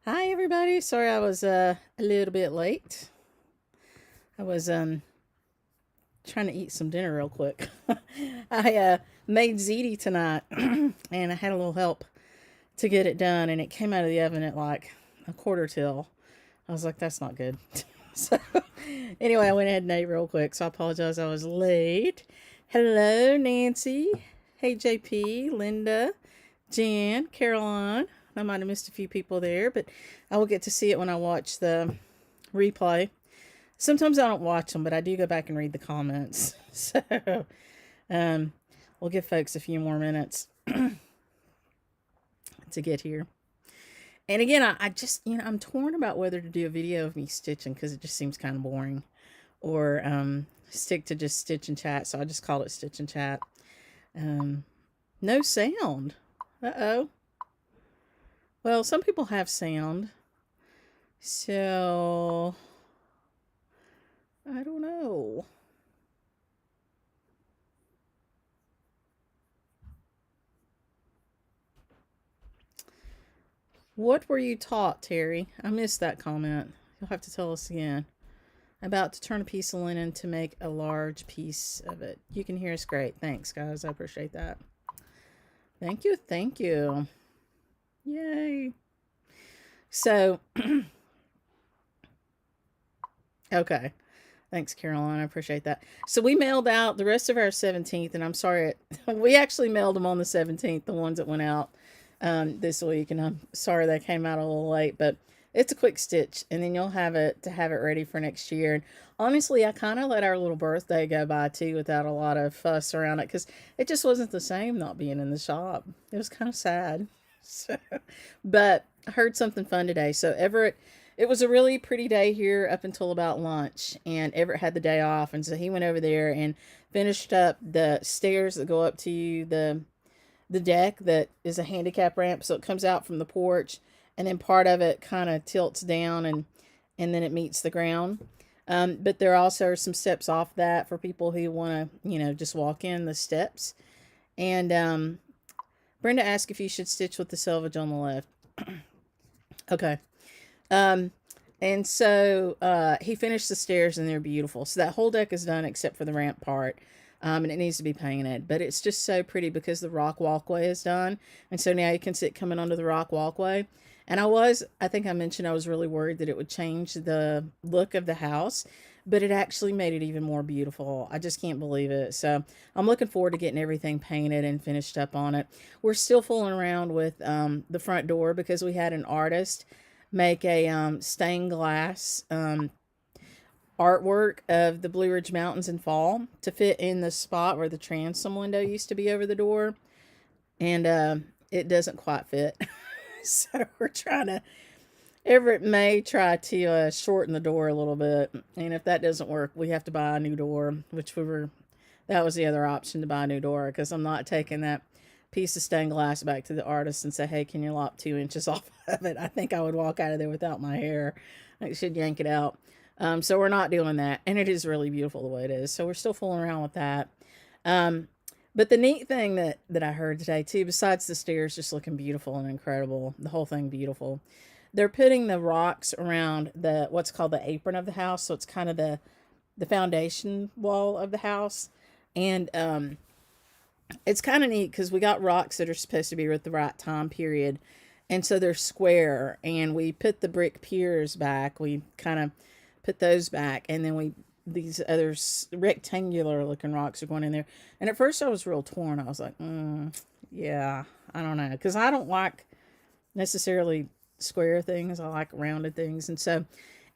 Hi everybody. Sorry I was a little bit late. I was trying to eat some dinner real quick. I made ziti tonight and I had a little help to get it done and it came out of the oven at like a quarter till. I was like that's not good. So anyway, I went ahead and ate real quick. So I apologize I was late. Hello Nancy. Hey JP, Linda, Jan, Caroline. I might have missed a few people there, but I will get to see it when I watch the replay. Sometimes I don't watch them, but I do go back and read the comments. So um, we'll give folks a few more minutes to get here. And again, I just, I'm torn about whether to do a video of me stitching because it just seems kind of boring or stick to just stitch and chat. So I just call it stitch and chat. No sound. Uh-oh. Well, some people have sound. So I don't know. What were you taught, Terry? I missed that comment. You'll have to tell us again. About to turn a piece of linen to make a large piece of it. You can hear us great. Thanks, guys. I appreciate that. Thank you. Thank you. Yay. So, okay. Thanks, Caroline. I appreciate that. So we mailed out the rest of our 17th, and I'm sorry, we actually mailed them on the 17th, the ones that went out this week, and I'm sorry they came out a little late, but it's a quick stitch, and then you'll have it to have it ready for next year. And honestly, I kind of let our little birthday go by too without a lot of fuss around it because it just wasn't the same not being in the shop. It was kind of sad. So, but I heard something fun today. So Everett, it was a really pretty day here up until about lunch, and Everett had the day off, and so he went over there and finished up the stairs that go up to the deck that is a handicap ramp, so it comes out from the porch, and then part of it kind of tilts down and then it meets the ground. But there also are some steps off that for people who want to, just walk in the steps. And Brenda asked if you should stitch with the selvage on the left. Okay. Um, and so he finished the stairs and they're beautiful. So that whole deck is done except for the ramp part. And it needs to be painted, but it's just so pretty because the rock walkway is done. And so now you can sit coming onto the rock walkway. And I think I mentioned I was really worried that it would change the look of the house, but it actually made it even more beautiful. I just can't believe it. So I'm looking forward to getting everything painted and finished up on it. We're still fooling around with the front door because we had an artist make a stained glass artwork of the Blue Ridge Mountains in fall to fit in the spot where the transom window used to be over the door. And it doesn't quite fit. So we're trying to, Everett may try to shorten the door a little bit. And if that doesn't work, we have to buy a new door, which that was the other option to buy a new door because I'm not taking that piece of stained glass back to the artist and say, hey, can you lop 2 inches off of it? I think I would walk out of there without my hair. I should yank it out. So we're not doing that. And it is really beautiful the way it is. So we're still fooling around with that. But the neat thing that I heard today too, besides the stairs just looking beautiful and incredible, the whole thing beautiful, they're putting the rocks around the what's called the apron of the house. So it's kind of the foundation wall of the house. And it's kind of neat because we got rocks that are supposed to be with the right time period. And so they're square. And we put the brick piers back. We kind of put those back. And then these other rectangular looking rocks are going in there. And at first I was real torn. I was like, yeah, I don't know. Because I don't like necessarily square things. I like rounded things. And so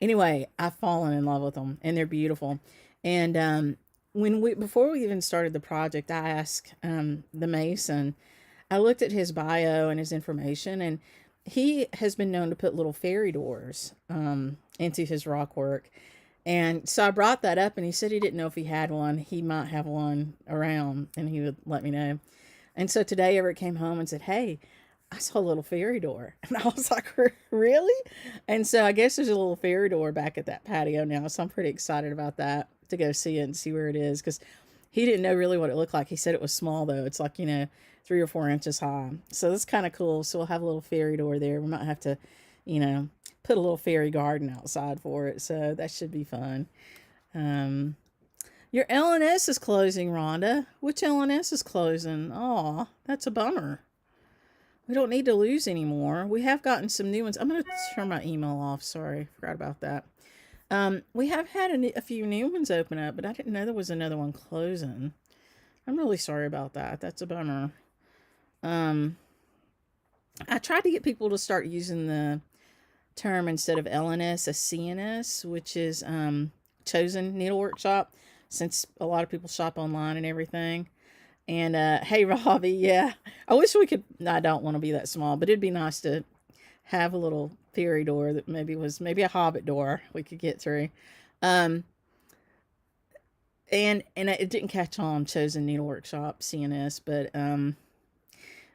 anyway, I've fallen in love with them. And they're beautiful. And before we even started the project, I asked the mason, I looked at his bio and his information, and he has been known to put little fairy doors into his rock work. And so I brought that up, and he said he didn't know if he had one. He might have one around, and he would let me know. And so today, Everett came home and said, hey, I saw a little fairy door. And I was like, really? And so I guess there's a little fairy door back at that patio now. So I'm pretty excited about that to go see it and see where it is. Because he didn't know really what it looked like. He said it was small, though. It's like, 3 or 4 inches high. So that's kind of cool. So we'll have a little fairy door there. We might have to you know, put a little fairy garden outside for it. So that should be fun. Um, your LNS is closing, Rhonda. Which LNS is closing? Aw, that's a bummer. We don't need to lose anymore. We have gotten some new ones. I'm going to turn my email off. Sorry, forgot about that. We have had a few new ones open up, but I didn't know there was another one closing. I'm really sorry about that. That's a bummer. Um, I tried to get people to start using the term instead of LNS, a CNS, which is chosen needlework shop, since a lot of people shop online and everything. And hey, Robbie, yeah, I wish we could. I don't want to be that small, but it'd be nice to have a little fairy door that maybe a hobbit door we could get through. Um, and it didn't catch on, chosen needlework shop CNS, but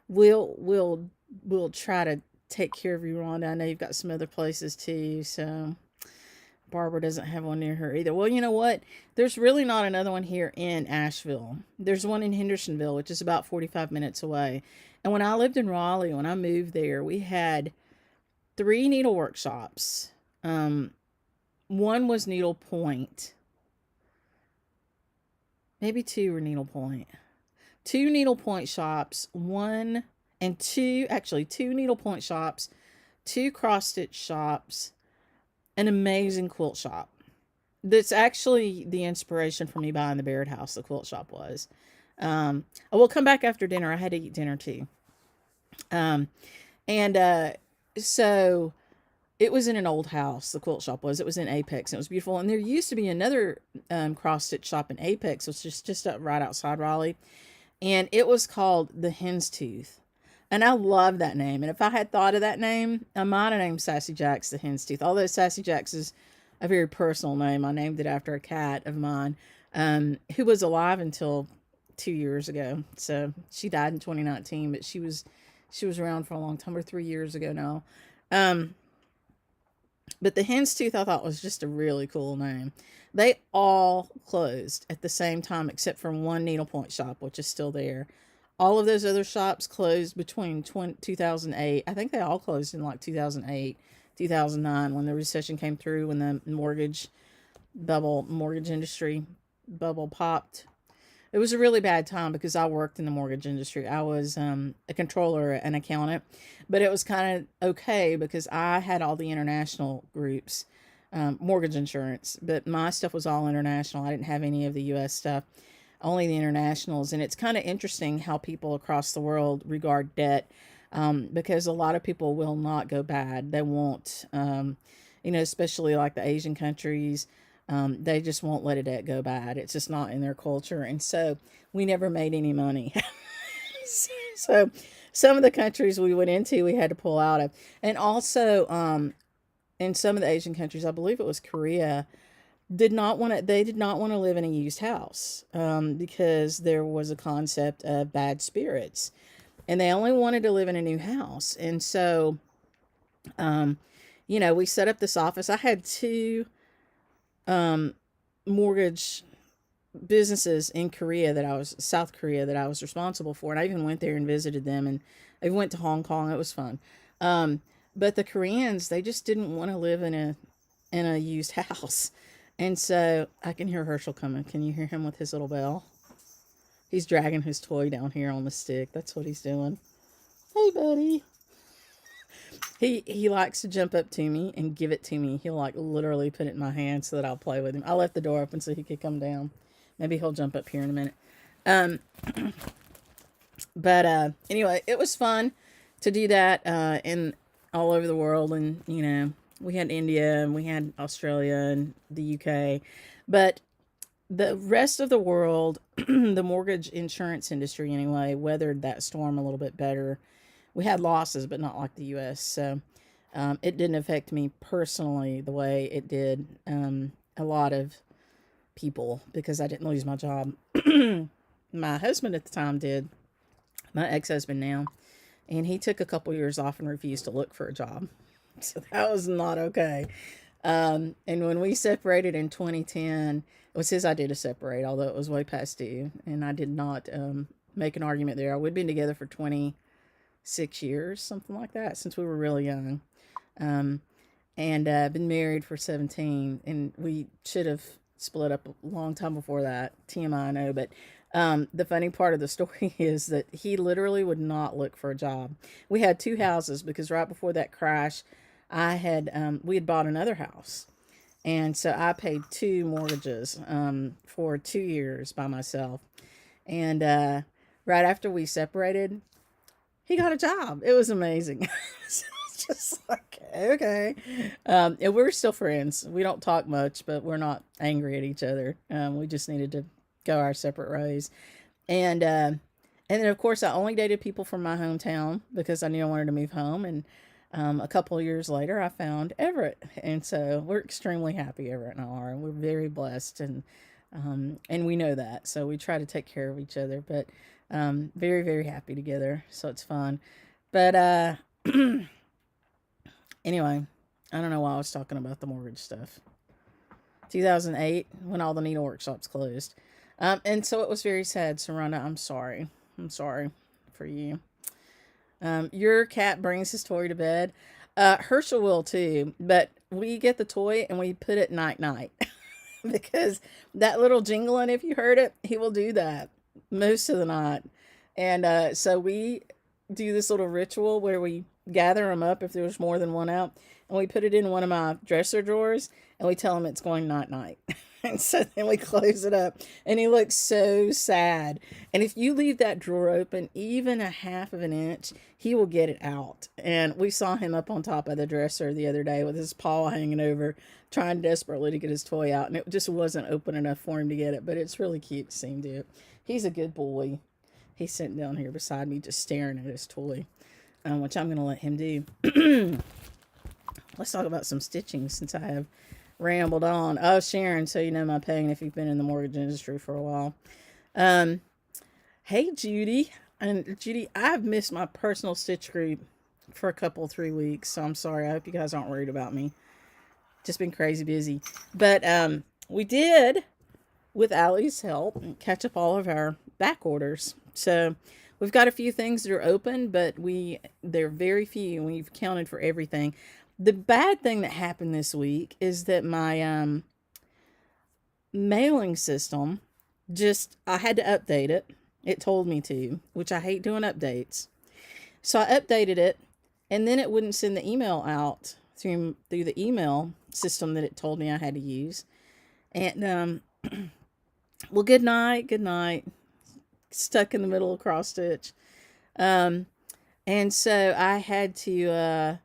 we'll we'll we'll try to take care of you, Rhonda. I know you've got some other places too, so Barbara doesn't have one near her either. Well, you know what? There's really not another one here in Asheville. There's one in Hendersonville, which is about 45 minutes away. And when I lived in Raleigh, when I moved there, we had 3 needlework shops. One was needlepoint. Maybe 2 were needlepoint. 2 needlepoint shops, actually 2 needlepoint shops, 2 cross stitch shops, an amazing quilt shop. That's actually the inspiration for me buying the Baird house. The quilt shop was. I will come back after dinner. I had to eat dinner too. Um, and so it was in an old house. The quilt shop was. It was in Apex. And it was beautiful. And there used to be another cross stitch shop in Apex, which is just up right outside Raleigh, and it was called the Hen's Tooth. And I love that name. And if I had thought of that name, I might have named Sassy Jacks the Hen's Tooth. Although Sassy Jacks is a very personal name. I named it after a cat of mine, who was alive until 2 years ago. So she died in 2019, but she was around for a long time, or 3 years ago now. But the Hen's Tooth I thought was just a really cool name. They all closed at the same time except for one needlepoint shop, which is still there. All of those other shops closed between 2008. I think they all closed in like 2008, 2009, when the recession came through, when the mortgage industry bubble popped. It was a really bad time because I worked in the mortgage industry. I was a controller, an accountant, but it was kind of okay because I had all the international groups, mortgage insurance, but my stuff was all international. I didn't have any of the U.S. stuff, only the internationals. And it's kind of interesting how people across the world regard debt, because a lot of people will not go bad. They won't, especially like the Asian countries. They just won't let a debt go bad. It's just not in their culture. And so we never made any money. So some of the countries we went into, we had to pull out of. And also, in some of the Asian countries, I believe it was Korea, they did not want to live in a used house, because there was a concept of bad spirits, and they only wanted to live in a new house. And so, we set up this office. I had 2 mortgage businesses in South Korea, that I was responsible for. And I even went there and visited them, and I went to Hong Kong. It was fun. But the Koreans, they just didn't want to live in a used house. And so I can hear Herschel coming. Can you hear him with his little bell? He's dragging his toy down here on the stick. That's what he's doing. Hey, buddy. He likes to jump up to me and give it to me. He'll like literally put it in my hand so that I'll play with him. I left the door open so he could come down. Maybe he'll jump up here in a minute. But anyway, it was fun to do that in all over the world. And, we had India and we had Australia and the UK. But the rest of the world, the mortgage insurance industry anyway, weathered that storm a little bit better. We had losses, but not like the U.S. So it didn't affect me personally the way it did a lot of people, because I didn't lose my job. My husband at the time did, my ex-husband now, and he took a couple years off and refused to look for a job. So that was not okay. And when we separated in 2010, it was his idea to separate, although it was way past due, and I did not make an argument there. We'd been together for 26 years, something like that, since we were really young. and been married for 17, and we should have split up a long time before that. TMI, I know, but the funny part of the story is that he literally would not look for a job. We had two houses because right before that crash, we had bought another house, and so I paid two mortgages for 2 years by myself. And right after we separated, he got a job. It was amazing. So it's just like, okay. And we're still friends. We don't talk much, but we're not angry at each other. We just needed to go our separate ways. And then, of course, I only dated people from my hometown because I knew I wanted to move home. And a couple of years later, I found Everett. And so we're extremely happy, Everett and I are. We're very blessed. And we know that. So we try to take care of each other. But very, very happy together. So it's fun. But anyway, I don't know why I was talking about the mortgage stuff. 2008, when all the needlework shops closed. And so it was very sad, Saranda. I'm sorry. I'm sorry for you. Your cat brings his toy to bed. Herschel will too, but we get the toy and we put it night night because that little jingling, if you heard it, he will do that most of the night. And so we do this little ritual where we gather them up if there's more than one out, and we put it in one of my dresser drawers, and we tell him it's going night night. And so then we close it up, and he looks so sad. And if you leave that drawer open even a half of an inch, he will get it out. And we saw him up on top of the dresser the other day with his paw hanging over, trying desperately to get his toy out, and it just wasn't open enough for him to get it. But it's really cute to see him do it. He's a good boy. He's sitting down here beside me just staring at his toy, which I'm going to let him do. Let's talk about some stitching since I have rambled on. Oh, Sharon, so you know my pain if you've been in the mortgage industry for a while. Hey, Judy. And Judy, I've missed my personal stitch group for a couple, 3 weeks, so I'm sorry. I hope you guys aren't worried about me. Just been crazy busy. But we did, with Allie's help, catch up all of our back orders. So we've got a few things that are open, but they're very few. We've counted for everything. The bad thing that happened this week is that my mailing system I had to update it. It told me to, which I hate doing updates. So I updated it, and then it wouldn't send the email out through the email system that it told me I had to use. And well, good night. Stuck in the middle of cross stitch. And so I had to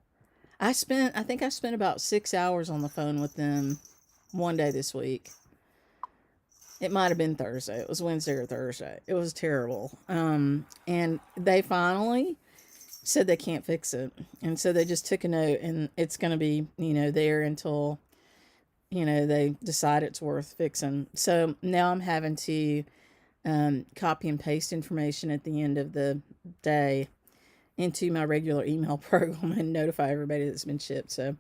I think I spent about 6 hours on the phone with them one day this week. It might have been Thursday. It was Wednesday or Thursday. It was terrible. And they finally said they can't fix it. And so they just took a note, and it's going to be, there until, they decide it's worth fixing. So now I'm having to copy and paste information at the end of the day into my regular email program and notify everybody that's been shipped. So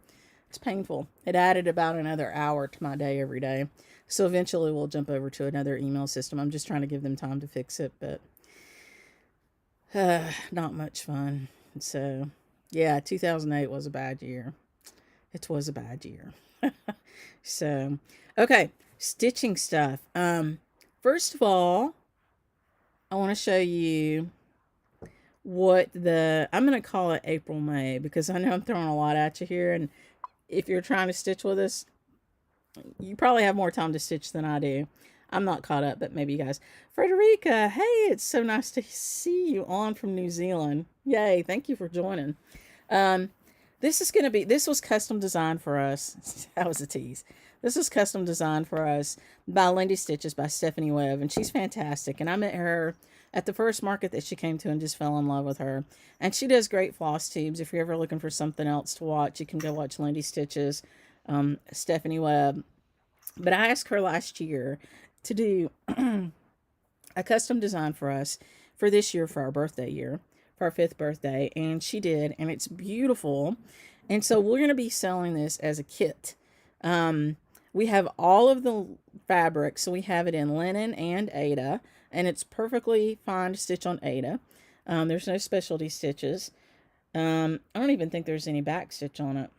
it's painful. It added about another hour to my day every day. So eventually we'll jump over to another email system. I'm just trying to give them time to fix it, but not much fun. So yeah, 2008 was a bad year. It was a bad year. So, okay, stitching stuff. First of all, I want to show you I'm going to call it April, May, because I know I'm throwing a lot at you here. And if you're trying to stitch with us, you probably have more time to stitch than I do. I'm not caught up, but maybe you guys. Frederica, hey, it's so nice to see you on from New Zealand. Yay, thank you for joining. This was custom designed for us. That was a tease. This was custom designed for us by Lindy Stitches by Stephanie Webb, and she's fantastic. And I met her at the first market that she came to and just fell in love with her. And she does great floss tubes. If you're ever looking for something else to watch, you can go watch Lindy Stitches, Stephanie Webb. But I asked her last year to do a custom design for us for this year, for our birthday year, for our 5th birthday. And she did, and it's beautiful. And so we're going to be selling this as a kit. We have all of the fabric, so we have it in linen and Aida, and it's perfectly fine to stitch on Aida. There's no specialty stitches. I don't even think there's any back stitch on it.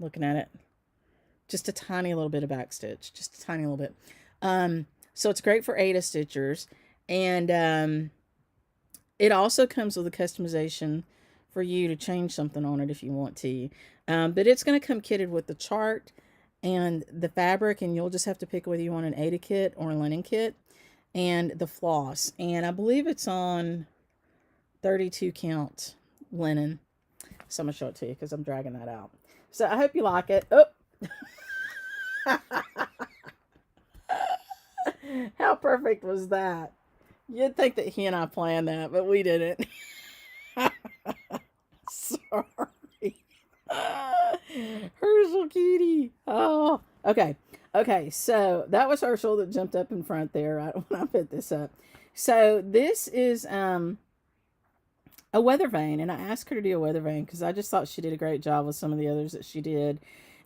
looking at it. Just a tiny little bit of back stitch, just a tiny little bit. So it's great for Ada stitchers. And it also comes with a customization for you to change something on it if you want to. But it's going to come kitted with the chart and the fabric, and you'll just have to pick whether you want an Ada kit or a linen kit, and the floss. And I believe it's on 32 count linen. So I'm going to show it to you because I'm dragging that out. So I hope you like it. Oh! How perfect was that? You'd think that he and I planned that, but we didn't. Sorry. Herschel Kitty. Oh, okay. Okay, so that was Herschel that jumped up in front there right when I put this up. So this is a weather vane, and I asked her to do a weather vane because I just thought she did a great job with some of the others that she did.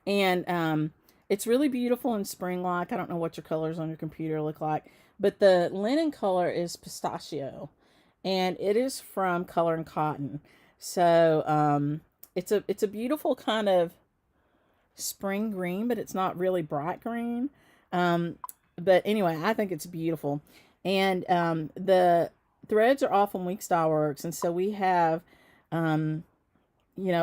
And it's really beautiful and spring-like. I don't know what your colors on your computer look like, but the linen color is pistachio, and it is from Color and Cotton. So it's a beautiful kind of spring green, but it's not really bright green. But anyway, I think it's beautiful. And the threads are all from Week Style Works, and so we have a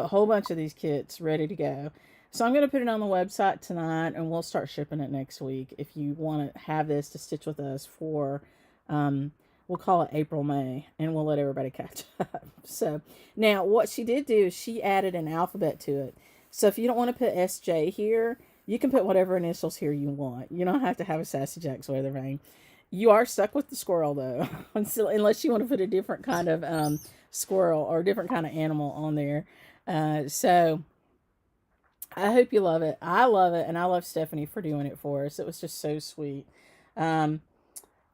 whole bunch of these kits ready to go. So I'm going to put it on the website tonight, and we'll start shipping it next week if you want to have this to stitch with us for, we'll call it April, May, and we'll let everybody catch up. So now what she did do is she added an alphabet to it. So if you don't want to put SJ here, you can put whatever initials here you want. You don't have to have a Sassy Jack's weather vane. You are stuck with the squirrel, though, unless you want to put a different kind of squirrel or a different kind of animal on there. So I hope you love it. I love it, and I love Stephanie for doing it for us. It was just so sweet. And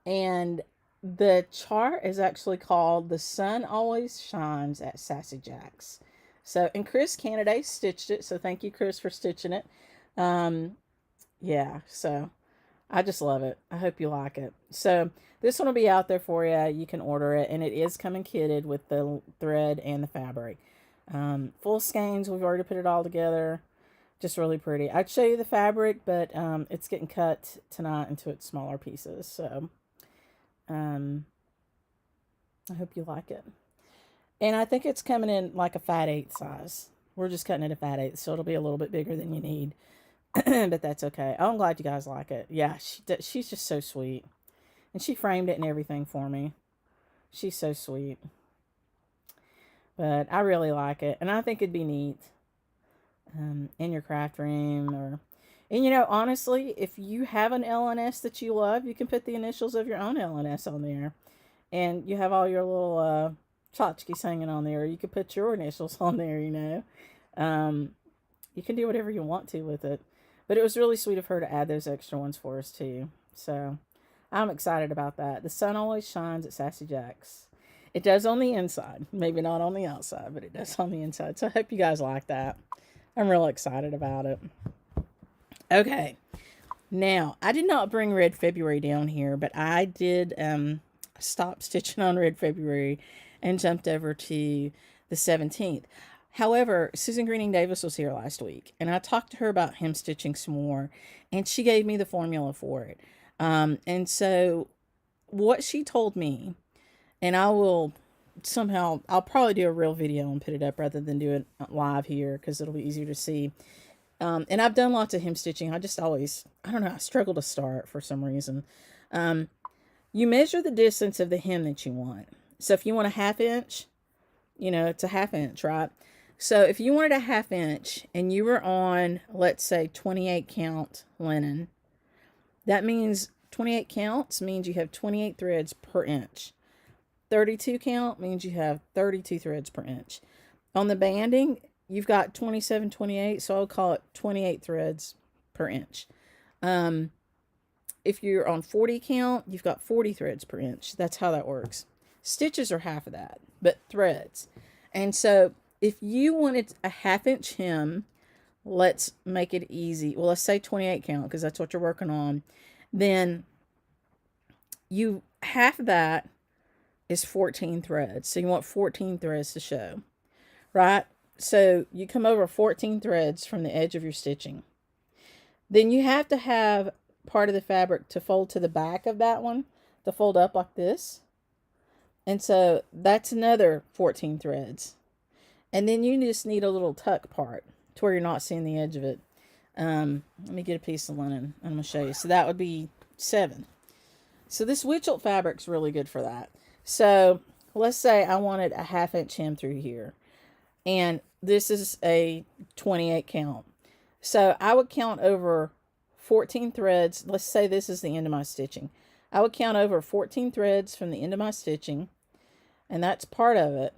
the chart is actually called The Sun Always Shines at Sassy Jack's. So, and Chris Canaday stitched it, so thank you, Chris, for stitching it. Yeah, so I just love it. I hope you like it. So this one will be out there for you. You can order it, and it is coming kitted with the thread and the fabric. Full skeins, we've already put it all together. Just really pretty. I'd show you the fabric, but it's getting cut tonight into its smaller pieces. So I hope you like it. And I think it's coming in like a fat 8 size. We're just cutting it a fat 8, so it'll be a little bit bigger than you need. But that's okay. Oh, I'm glad you guys like it. Yeah, she's just so sweet. And she framed it and everything for me. She's so sweet. But I really like it. And I think it'd be neat in your craft room. And honestly, if you have an LNS that you love, you can put the initials of your own LNS on there. And you have all your little tchotchkes hanging on there. You could put your initials on there, you can do whatever you want to with it. But it was really sweet of her to add those extra ones for us too. So I'm excited about that. The sun always shines at Sassy Jack's. It does on the inside. Maybe not on the outside, but it does on the inside. So I hope you guys like that. I'm real excited about it. Okay. Now, I did not bring Red February down here, but I did stop stitching on Red February and jumped over to the 17th. However, Susan Greening Davis was here last week, and I talked to her about hem stitching some more, and she gave me the formula for it. And so what she told me, and I'll probably do a real video and put it up rather than do it live here because it'll be easier to see. And I've done lots of hem stitching. I struggle to start for some reason. You measure the distance of the hem that you want. So if you want a 1/2 inch, it's a 1/2 inch, right? So if you wanted a 1/2 inch and you were on, let's say, 28 count linen, that means 28 counts means you have 28 threads per inch. 32 count means you have 32 threads per inch. On the banding, you've got 27, 28, so I'll call it 28 threads per inch. If you're on 40 count, you've got 40 threads per inch. That's how that works. Stitches are half of that, but threads. And so if you wanted a 1/2 inch hem, let's make it easy. Well, let's say 28 count because that's what you're working on. Then half of that is 14 threads. So you want 14 threads to show, right? So you come over 14 threads from the edge of your stitching. Then you have to have part of the fabric to fold to the back of that one, to fold up like this. And so that's another 14 threads. And then you just need a little tuck part to where you're not seeing the edge of it. Let me get a piece of linen. I'm going to show you. So that would be 7. So this Witchelt fabric's really good for that. So let's say I wanted a 1/2 inch hem through here. And this is a 28 count. So I would count over 14 threads. Let's say this is the end of my stitching. I would count over 14 threads from the end of my stitching. And that's part of it.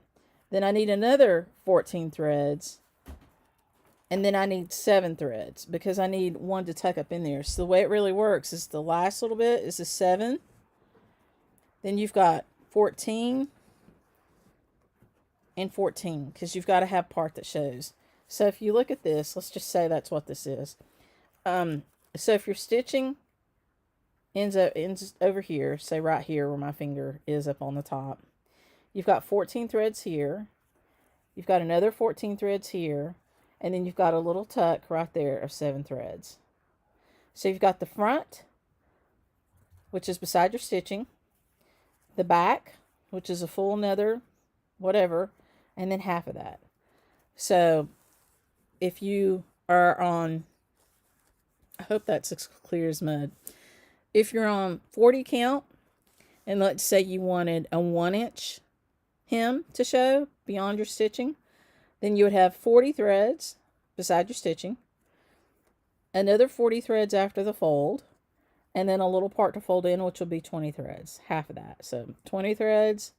Then I need another 14 threads. And then I need 7 threads because I need one to tuck up in there. So the way it really works is the last little bit is a 7. Then you've got 14 and 14 because you've got to have part that shows. So if you look at this, let's just say that's what this is. So if your stitching ends over here, say right here where my finger is up on the top, you've got 14 threads here. You've got another 14 threads here. And then you've got a little tuck right there of 7 threads. So you've got the front, which is beside your stitching, the back, which is a full another whatever, and then half of that. So if you are on, I hope that's as clear as mud. If you're on 40 count, and let's say you wanted a 1 inch hem to show beyond your stitching, then you would have 40 threads beside your stitching, another 40 threads after the fold, and then a little part to fold in, which will be 20 threads, half of that. So 20 threads,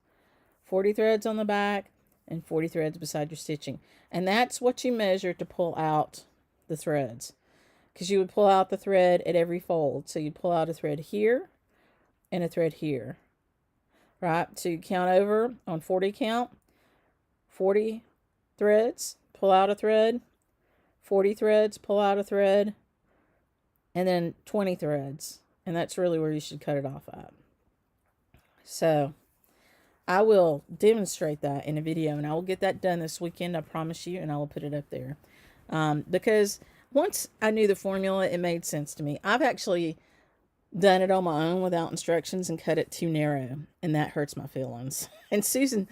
40 threads on the back, and 40 threads beside your stitching. And that's what you measure to pull out the threads. Because you would pull out the thread at every fold. So you'd pull out a thread here and a thread here. Right? So you count over on 40 count, 40 threads, pull out a thread, 40 threads, pull out a thread, and then 20 threads. And that's really where you should cut it off at. So I will demonstrate that in a video, and I will get that done this weekend, I promise you, and I will put it up there. Because once I knew the formula, it made sense to me. I've actually done it on my own without instructions and cut it too narrow, and that hurts my feelings. And Susan,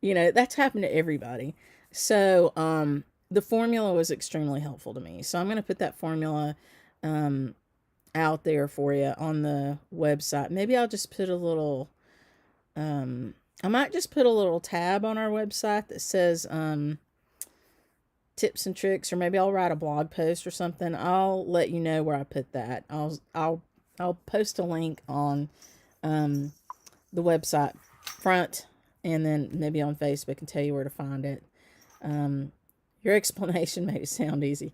that's happened to everybody. So the formula was extremely helpful to me. So I'm going to put that formula out there for you on the website. Maybe I'll just put a little, I might just put a little tab on our website that says tips and tricks, or maybe I'll write a blog post or something. I'll let you know where I put that. I'll post a link on the website front, and then maybe on Facebook, and tell you where to find it. Your explanation made it sound easy.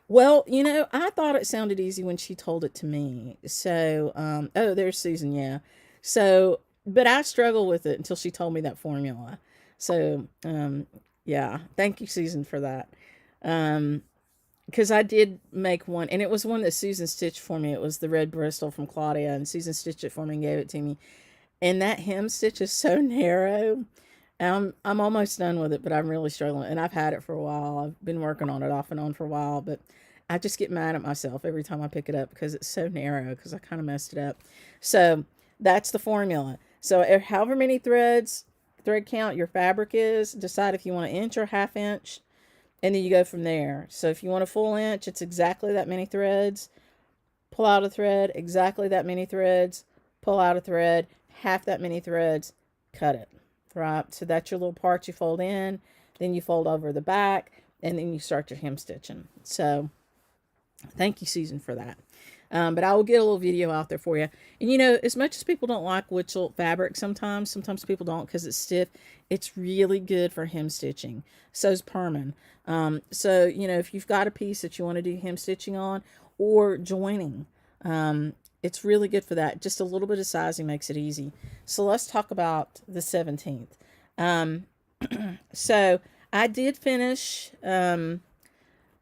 Well, I thought it sounded easy when she told it to me. So, oh, there's Susan, yeah. So, but I struggled with it until she told me that formula. So, yeah, thank you, Susan, for that. Because I did make one, and it was one that Susan stitched for me. It was the red Bristol from Claudia, and Susan stitched it for me and gave it to me. And that hem stitch is so narrow. I'm almost done with it, but I'm really struggling. And I've had it for a while. I've been working on it off and on for a while, but I just get mad at myself every time I pick it up because it's so narrow, because I kind of messed it up. So that's the formula. So however many thread count your fabric is, decide if you want an inch or 1/2 inch, and then you go from there. So if you want a full inch, it's exactly that many threads. Pull out a thread, exactly that many threads. Pull out a thread, half that many threads, cut it. Right, so that's your little part you fold in, then you fold over the back, and then you start your hem stitching. So thank you, Susan, for that. But I will get a little video out there for you. And as much as people don't like Witchelt fabric sometimes people don't because it's stiff, it's really good for hem stitching. So's Perman. So if you've got a piece that you want to do hem stitching on or joining, it's really good for that. Just a little bit of sizing makes it easy. So let's talk about the 17th. So I did finish the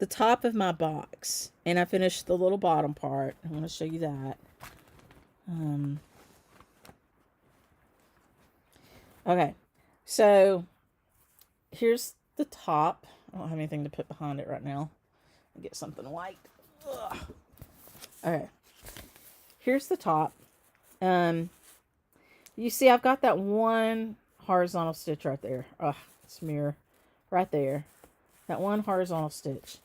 top of my box, and I finished the little bottom part. I want to show you that. Okay, so here's the top. I don't have anything to put behind it right now. I'll get something white. Ugh. Okay. Here's the top. You see I've got that one horizontal stitch right there. Ugh, smear. Right there. That one horizontal stitch.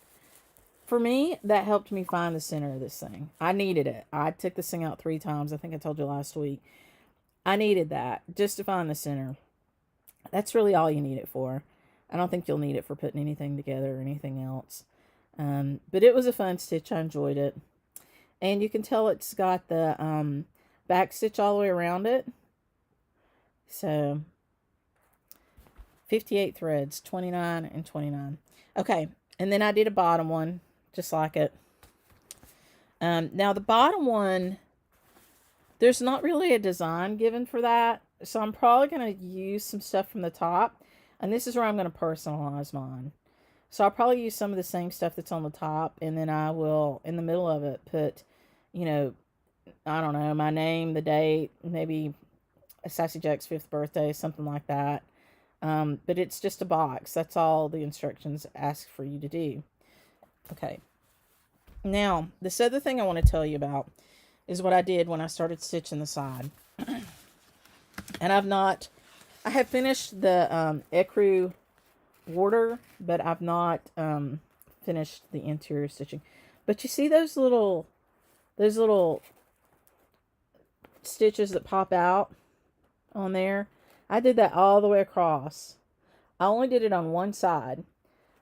For me, that helped me find the center of this thing. I needed it. I took this thing out 3 times. I think I told you last week. I needed that just to find the center. That's really all you need it for. I don't think you'll need it for putting anything together or anything else. But it was a fun stitch. I enjoyed it. And you can tell it's got the back stitch all the way around it. So, 58 threads, 29 and 29. Okay, and then I did a bottom one, just like it. Now, the bottom one, there's not really a design given for that. So, I'm probably going to use some stuff from the top. And this is where I'm going to personalize mine. So, I'll probably use some of the same stuff that's on the top. And then I will, in the middle of it, put, you know, I don't know, my name, the date, maybe a Sassy Jack's 5th birthday, something like that. But it's just a box. That's all the instructions ask for you to do. Okay. Now, this other thing I want to tell you about is what I did when I started stitching the side. And I have finished the ecru border, but I've not finished the interior stitching. But you see those little stitches that pop out on there? I did that all the way across. I only did it on one side,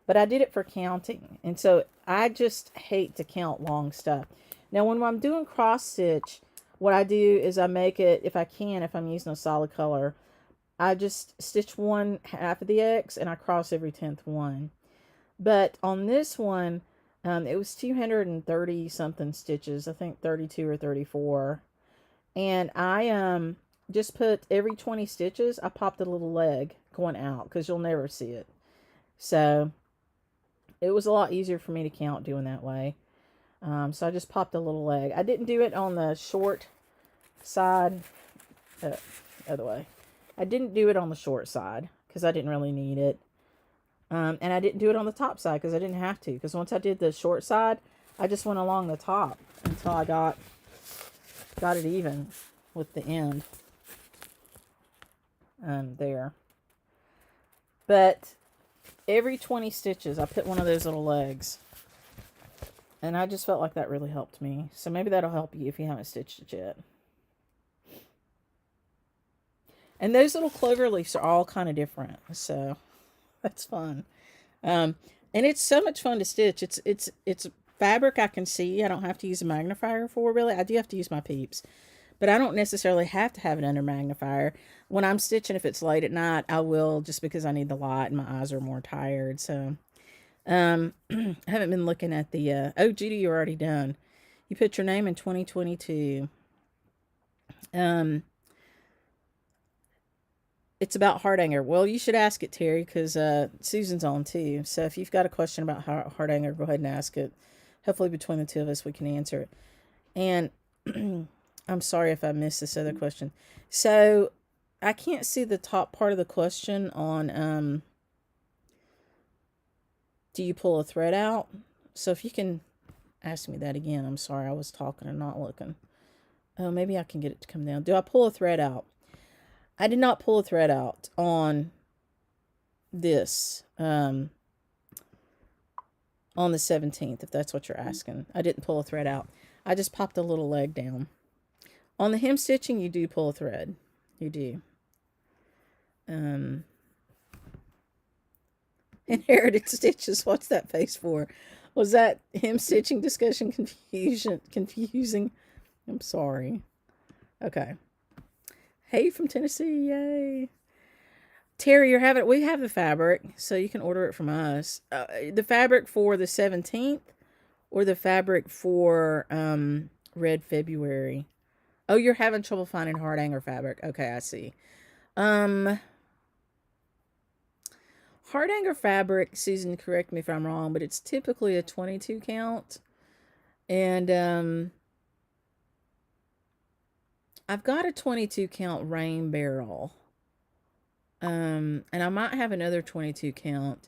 but I did it for counting. And so I just hate to count long stuff. Now, when I'm doing cross stitch, what I do is I make it, if I can, if I'm using a solid color, I just stitch one half of the X and I cross every 10th one. But on this one, it was 230 something stitches. I think 32 or 34. And I just put every 20 stitches, I popped a little leg going out because you'll never see it. So it was a lot easier for me to count doing that way. So I just popped a little leg. I didn't do it on the short side. Other way. I didn't do it on the short side because I didn't really need it. And I didn't do it on the top side because I didn't have to. Because once I did the short side, I just went along the top until I got it even with the end. There. But every 20 stitches, I put one of those little legs. And I just felt like that really helped me. So maybe that'll help you if you haven't stitched it yet. And those little clover leaves are all kind of different. So that's fun. And it's so much fun to stitch. It's fabric I can see. I don't have to use a magnifier for, really. I do have to use my peeps. But I don't necessarily have to have it under magnifier. When I'm stitching, if it's late at night, I will, just because I need the light and my eyes are more tired. So, I haven't been looking at the, oh, Judy, you're already done. You put your name in 2022. It's about heart anger. Well, you should ask it, Terry, because Susan's on too. So if you've got a question about heart anger, go ahead and ask it. Hopefully between the two of us, we can answer it. And I'm sorry if I missed this other question. So I can't see the top part of the question on do you pull a thread out? So if you can ask me that again. I'm sorry, I was talking and not looking. Oh, maybe I can get it to come down. Do I pull a thread out? I did not pull a thread out on this, on the 17th, if that's what you're asking. I didn't pull a thread out. I just popped a little leg down. On the hem stitching, you do pull a thread. You do. Inherited stitches. What's that face for? Was that hem stitching discussion confusing? I'm sorry. Okay. Hey, from Tennessee, yay. Terry, we have the fabric, so you can order it from us. The fabric for the 17th or the fabric for Red February? Oh, you're having trouble finding heart anger fabric. Okay, I see. Heart anger fabric, Susan, correct me if I'm wrong, but it's typically a 22 count. And I've got a 22 count rain barrel. And I might have another 22 count.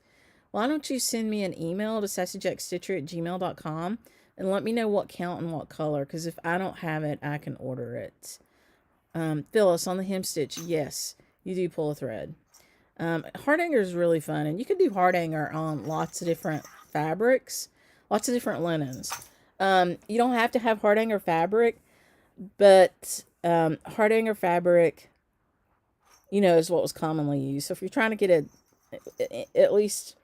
why don't you send me an email to sassyjackstitcher@gmail.com and let me know what count and what color, because if I don't have it, I can order it. Phyllis, on the hem stitch, yes, you do pull a thread. Heart hanger is really fun, and you can do heart hanger on lots of different fabrics, lots of different linens. You don't have to have heart hanger fabric, but heart hanger fabric, is what was commonly used. So if you're trying to get at least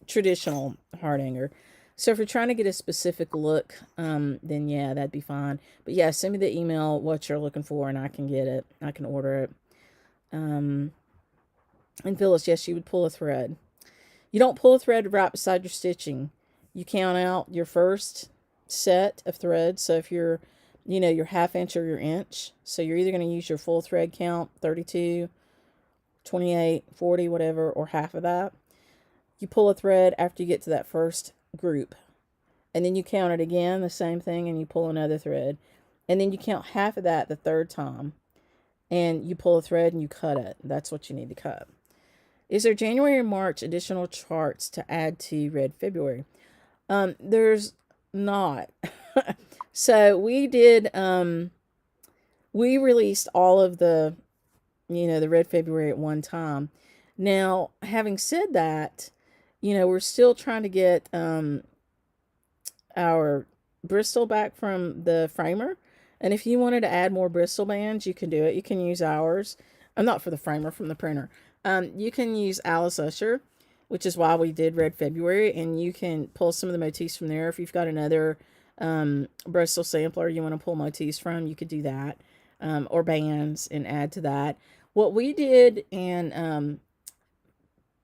traditional heart hanger. So if you're trying to get a specific look, then yeah, that'd be fine. But yeah, send me the email what you're looking for, and I can get it. I can order it. And Phyllis, yes, you would pull a thread. You don't pull a thread right beside your stitching. You count out your first set of threads. So if you're, your half inch or your inch, so you're either going to use your full thread count, 32, 28, 40, whatever, or half of that. You pull a thread after you get to that first group. And then you count it again, the same thing, and you pull another thread. And then you count half of that the third time. And you pull a thread and you cut it. That's what you need to cut. Is there January and March additional charts to add to Red February? There's not. So we did, we released all of the, the Red February at one time. Now, having said that, we're still trying to get our Bristol back from the framer. And if you wanted to add more Bristol bands, you can do it. You can use ours. Not for the framer, from the printer. You can use Alice Usher, which is why we did Red February. And you can pull some of the motifs from there. If you've got another Bristol sampler you want to pull motifs from, you could do that. Or bands, and add to that. What we did in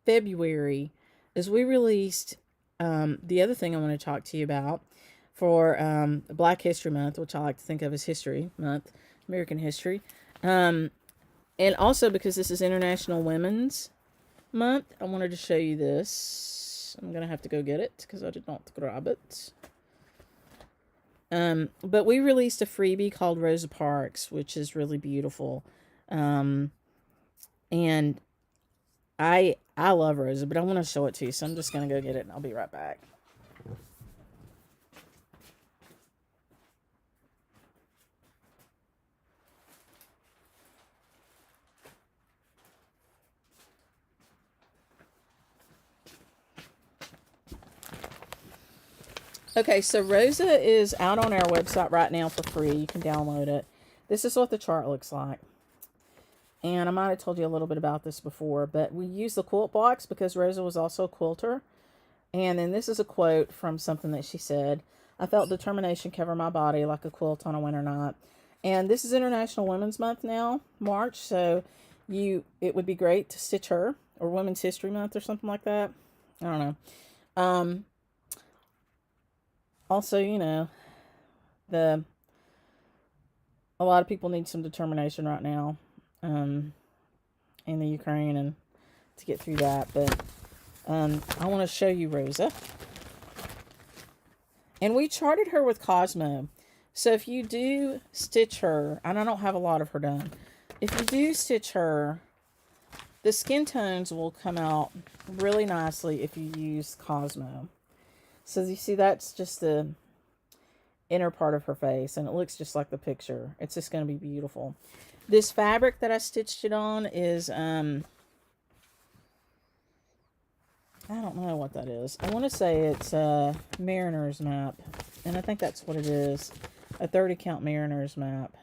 February is we released the other thing I want to talk to you about for Black History Month, which I like to think of as History Month, American history. And also because this is International Women's Month, I wanted to show you this. I'm going to have to go get it because I did not grab it. But we released a freebie called Rosa Parks, which is really beautiful. And I love Rosa, but I want to show it to you, so I'm just going to go get it, and I'll be right back. Okay, so Rosa is out on our website right now for free. You can download it. This is what the chart looks like. And I might have told you a little bit about this before, but we use the quilt blocks because Rosa was also a quilter. And then this is a quote from something that she said. I felt determination cover my body like a quilt on a winter night. And this is International Women's Month now, March. So it would be great to stitch her, or Women's History Month or something like that. I don't know. Also, a lot of people need some determination right now in the Ukraine and to get through that. But I want to show you Rosa. And we charted her with Cosmo. So if you do stitch her, and I don't have a lot of her done, if you do stitch her, the skin tones will come out really nicely if you use Cosmo. So you see, that's just the inner part of her face, and it looks just like the picture. It's just going to be beautiful. This fabric that I stitched it on is, I don't know what that is. I want to say it's a Mariner's Map, and I think that's what it is. A 30 count Mariner's Map.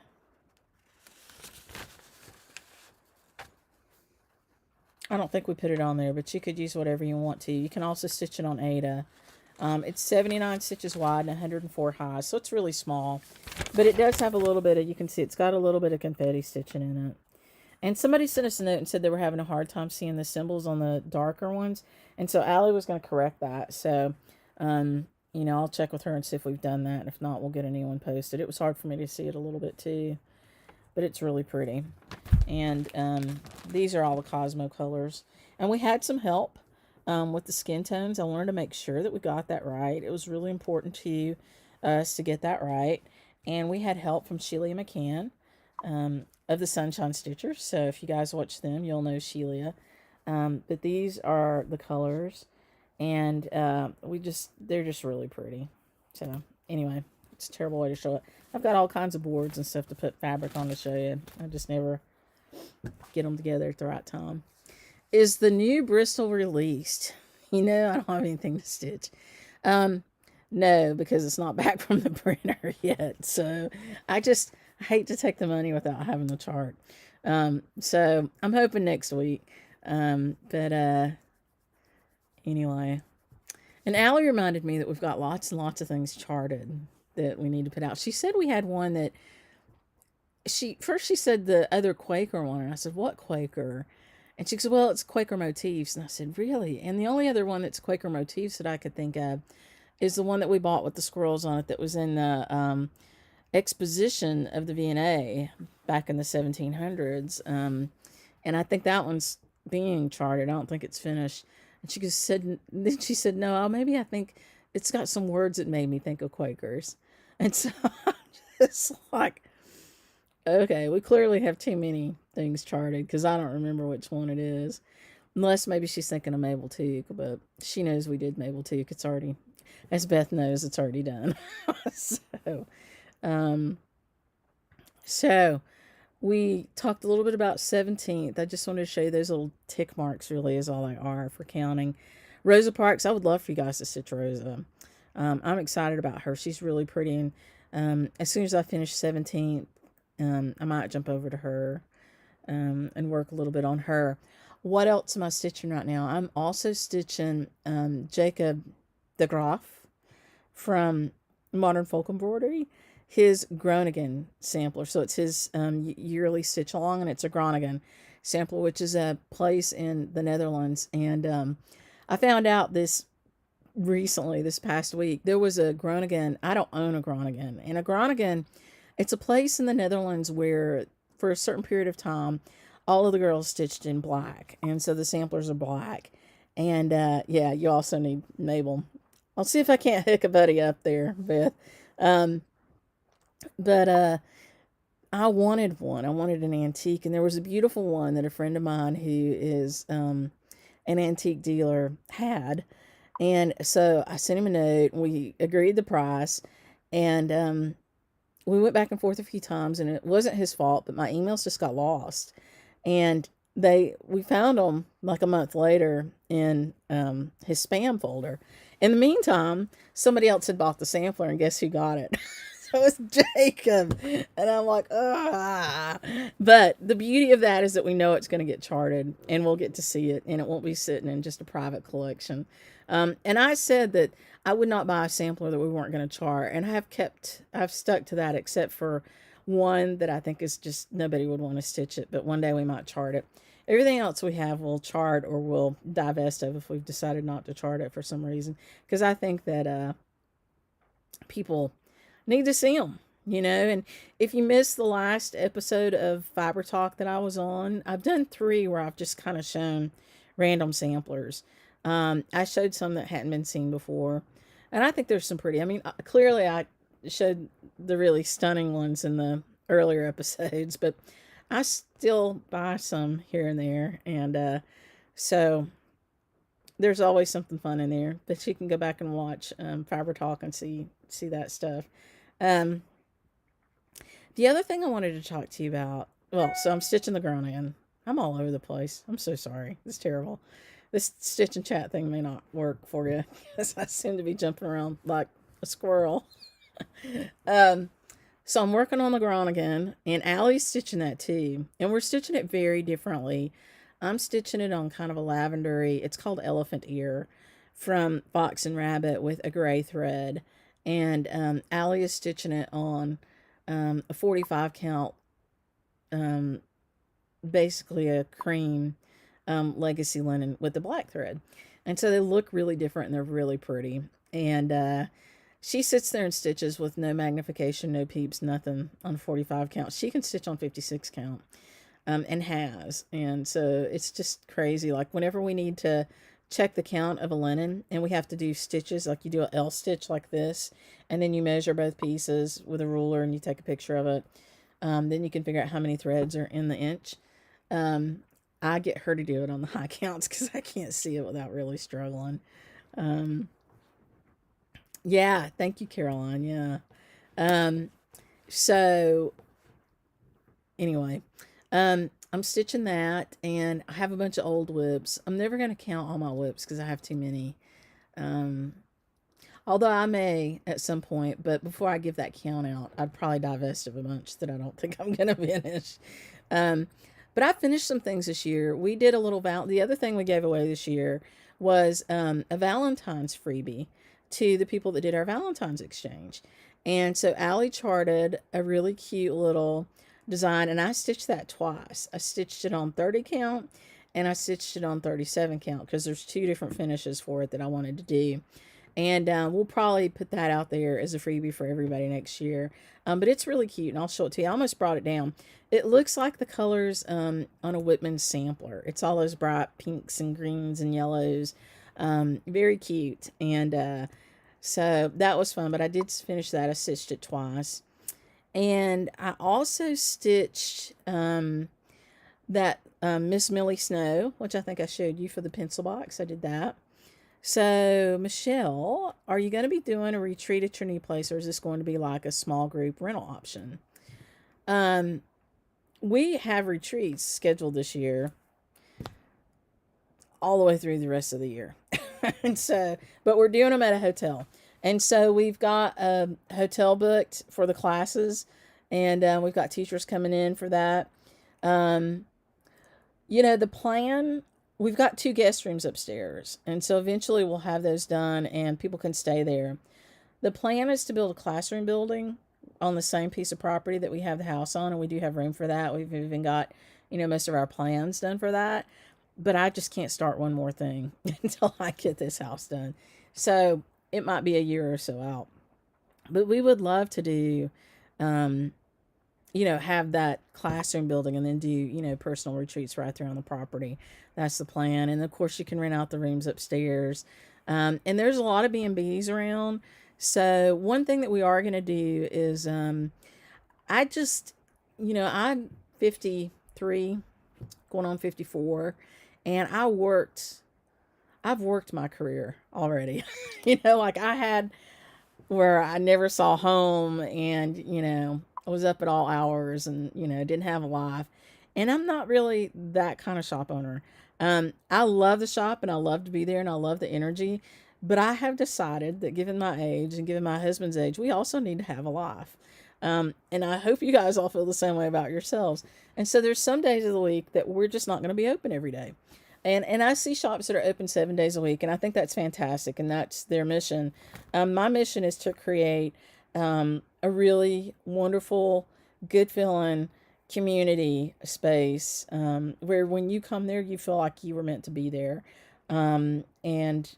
I don't think we put it on there, but you could use whatever you want to. You can also stitch it on Ada. It's 79 stitches wide and 104 high, so it's really small. But it does have a little bit of, you can see it's got a little bit of confetti stitching in it. And somebody sent us a note and said they were having a hard time seeing the symbols on the darker ones. And so Allie was going to correct that. So, I'll check with her and see if we've done that. And if not, we'll get a new one posted. It was hard for me to see it a little bit too. But it's really pretty. And these are all the Cosmo colors. And we had some help. With the skin tones. I wanted to make sure that we got that right. It was really important to us to get that right. And we had help from Sheila McCann of the Sunshine Stitchers. So if you guys watch them, you'll know Sheila. But these are the colors. And they're just really pretty. So anyway, it's a terrible way to show it. I've got all kinds of boards and stuff to put fabric on to show you. I just never get them together at the right time. Is the new Bristol released? I don't have anything to stitch. No, because it's not back from the printer yet. So I hate to take the money without having the chart. So I'm hoping next week. But anyway. And Allie reminded me that we've got lots and lots of things charted that we need to put out. She said we had one that she said the other Quaker one, and I said, what Quaker? And she said, well, it's Quaker motifs. And I said, really? And the only other one that's Quaker motifs that I could think of is the one that we bought with the squirrels on it that was in the exposition of the V&A back in the 1700s. And I think that one's being charted. I don't think it's finished. And then she said, no, maybe I think it's got some words that made me think of Quakers. And so I'm just like, okay, we clearly have too many things charted because I don't remember which one it is. Unless maybe she's thinking of Mabel Tuke, but she knows we did Mabel Tuke. It's already, as Beth knows, it's already done. So we talked a little bit about 17th. I just wanted to show you those little tick marks really is all they are for counting. Rosa Parks, I would love for you guys to stitch Rosa. I'm excited about her. She's really pretty. And as soon as I finish 17th, I might jump over to her and work a little bit on her. What else am I stitching right now? I'm also stitching Jacob de Graaf from Modern Folk Embroidery, his Groningen sampler. So it's his yearly stitch along, and it's a Groningen sampler, which is a place in the Netherlands. And I found out this past week. There was a Groningen. I don't own a Groningen. And a Groningen, it's a place in the Netherlands where for a certain period of time, all of the girls stitched in black. And so the samplers are black. And yeah, you also need Mabel. I'll see if I can't hook a buddy up there, Beth. But I wanted one. I wanted an antique. And there was a beautiful one that a friend of mine who is an antique dealer had. And so I sent him a note. We agreed the price. And we went back and forth a few times. And it wasn't his fault, but my emails just got lost. And we found them like a month later in his spam folder. In the meantime, somebody else had bought the sampler, and guess who got it? So it was Jacob. And I'm like, ah. But the beauty of that is that we know it's going to get charted, and we'll get to see it, and it won't be sitting in just a private collection. And I said that I would not buy a sampler that we weren't going to chart, and I've stuck to that, except for one that I think is just nobody would want to stitch it, but one day we might chart it. Everything else we have we'll chart or we'll divest of if we've decided not to chart it for some reason, because I think that people need to see them, and if you missed the last episode of Fiber Talk that I was on, I've done 3 where I've just kind of shown random samplers. I showed some that hadn't been seen before, and I think there's some pretty, clearly I showed the really stunning ones in the earlier episodes, but I still buy some here and there, and so there's always something fun in there. But you can go back and watch Fiber Talk and see that stuff. The other thing I wanted to talk to you about, so I'm stitching the Groningen. I'm all over the place. I'm so sorry. It's terrible. This stitch and chat thing may not work for you because I seem to be jumping around like a squirrel. So I'm working on the Groningen, and Allie's stitching that too. And we're stitching it very differently. I'm stitching it on kind of a lavendery, it's called Elephant Ear, from Fox and Rabbit with a gray thread. And Allie is stitching it on a 45 count, basically a cream legacy linen with the black thread. And so they look really different, and they're really pretty. And she sits there and stitches with no magnification, no peeps, nothing on 45 count. She can stitch on 56 count, and has. And so it's just crazy. Like whenever we need to check the count of a linen and we have to do stitches, like you do an L stitch like this, and then you measure both pieces with a ruler and you take a picture of it. Then you can figure out how many threads are in the inch. I get her to do it on the high counts because I can't see it without really struggling. Um, yeah, thank you, Caroline. Yeah. Um, so anyway, I'm stitching that, and I have a bunch of old whips. I'm never going to count all my whips because I have too many. Um, Although I may at some point, but before I give that count out, I'd probably divest of a bunch that I don't think I'm going to finish. Um, but I finished some things this year. We did a little the other thing we gave away this year was a Valentine's freebie to the people that did our Valentine's exchange. And so Allie charted a really cute little design, and I stitched that twice. I stitched it on 30 count and I stitched it on 37 count because there's two different finishes for it that I wanted to do. And we'll probably put that out there as a freebie for everybody next year. But it's really cute, and I'll show it to you. I almost brought it down. It looks like the colors on a Whitman sampler. It's all those bright pinks and greens and yellows. Very cute. And so that was fun, but I did finish that. I stitched it twice. And I also stitched that Miss Millie Snow, which I think I showed you for the pencil box. I did that. So, Michelle, are you going to be doing a retreat at your new place, or is this going to be like a small group rental option? We have retreats scheduled this year all the way through the rest of the year. And so, but we're doing them at a hotel. And so we've got a hotel booked for the classes, and we've got teachers coming in for that. The plan, we've got 2 guest rooms upstairs. And so eventually we'll have those done and people can stay there. The plan is to build a classroom building on the same piece of property that we have the house on. And we do have room for that. We've even got, most of our plans done for that. But I just can't start one more thing until I get this house done. So it might be a year or so out. But we would love to do, have that classroom building and then do, personal retreats right there on the property. That's the plan. And of course, you can rent out the rooms upstairs. And there's a lot of B&Bs around. So one thing that we are going to do is I just, I'm 53, going on 54, and I've worked my career already. Like I had where I never saw home, and, I was up at all hours and, didn't have a life. And I'm not really that kind of shop owner. I love the shop and I love to be there and I love the energy. But I have decided that given my age and given my husband's age, we also need to have a life. And I hope you guys all feel the same way about yourselves. And so there's some days of the week that we're just not going to be open every day. And I see shops that are open 7 days a week, and I think that's fantastic, and that's their mission. My mission is to create a really wonderful, good feeling community space where when you come there, you feel like you were meant to be there. And,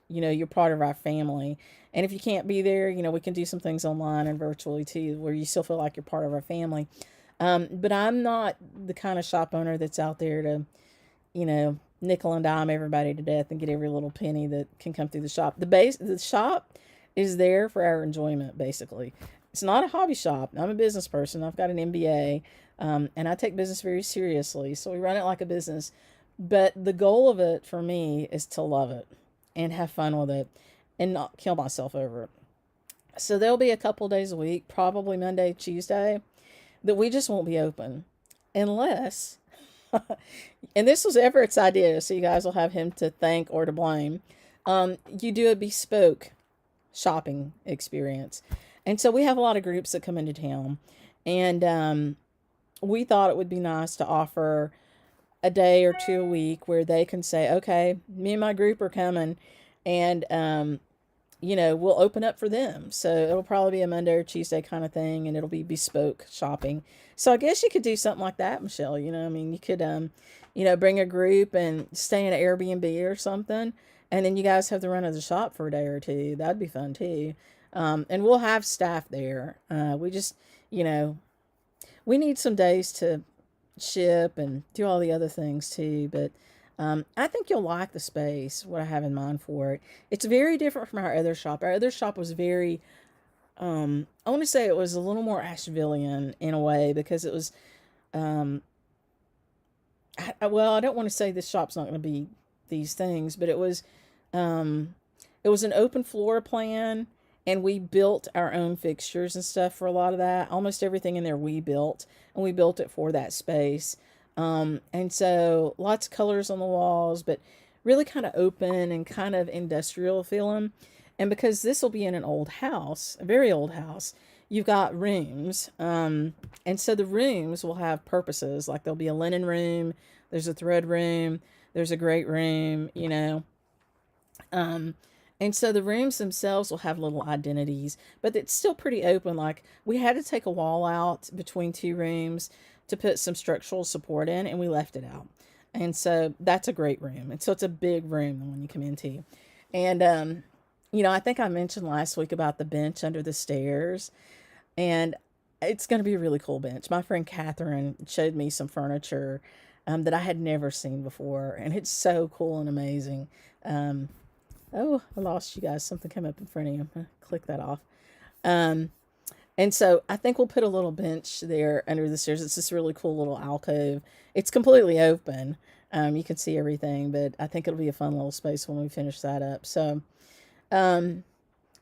you're part of our family. And if you can't be there, we can do some things online and virtually too, where you still feel like you're part of our family. But I'm not the kind of shop owner that's out there to, nickel and dime everybody to death and get every little penny that can come through the shop. The shop is there for our enjoyment, basically. It's not a hobby shop. I'm a business person. I've got an MBA, and I take business very seriously. So we run it like a business. But the goal of it for me is to love it and have fun with it and not kill myself over it. So there'll be a couple days a week, probably Monday, Tuesday, that we just won't be open unless, and this was Everett's idea, so you guys will have him to thank or to blame. You do a bespoke shopping experience. And so we have a lot of groups that come into town, and we thought it would be nice to offer a day or 2 a week where they can say, okay, me and my group are coming, and we'll open up for them. So it'll probably be a Monday or Tuesday kind of thing, and it'll be bespoke shopping. So I guess you could do something like that, Michelle. You could bring a group and stay in an Airbnb or something, and then you guys have the run of the shop for a day or two. That'd be fun too. And we'll have staff there. We just, we need some days to ship and do all the other things too. But I think you'll like the space, what I have in mind for it. It's very different from our other shop. Our other shop was very, I want to say it was a little more Ashevillean in a way, because it was, I don't want to say this shop's not going to be these things, but it was it was an open floor plan, and we built our own fixtures and stuff for a lot of that. Almost everything in there we built, and we built it for that space. And so lots of colors on the walls, but really kind of open and kind of industrial feeling. And because this will be in an old house, a very old house, you've got rooms. And so the rooms will have purposes. Like there'll be a linen room, there's a thread room, there's a great room, you know. Um, and so the rooms themselves will have little identities, but it's still pretty open. Like we had to take a wall out between two rooms to put some structural support in, and we left it out. And so that's a great room. And so it's a big room, the one you come into. And, you know, I think I mentioned last week about the bench under the stairs, and it's going to be a really cool bench. My friend Catherine showed me some furniture that I had never seen before, and it's so cool and amazing. Um, oh, I lost you guys. Something came up in front of you. I'm going to click that off. Um, and so I think we'll put a little bench there under the stairs. It's this really cool little alcove. It's completely open. You can see everything, but I think it'll be a fun little space when we finish that up. So, um,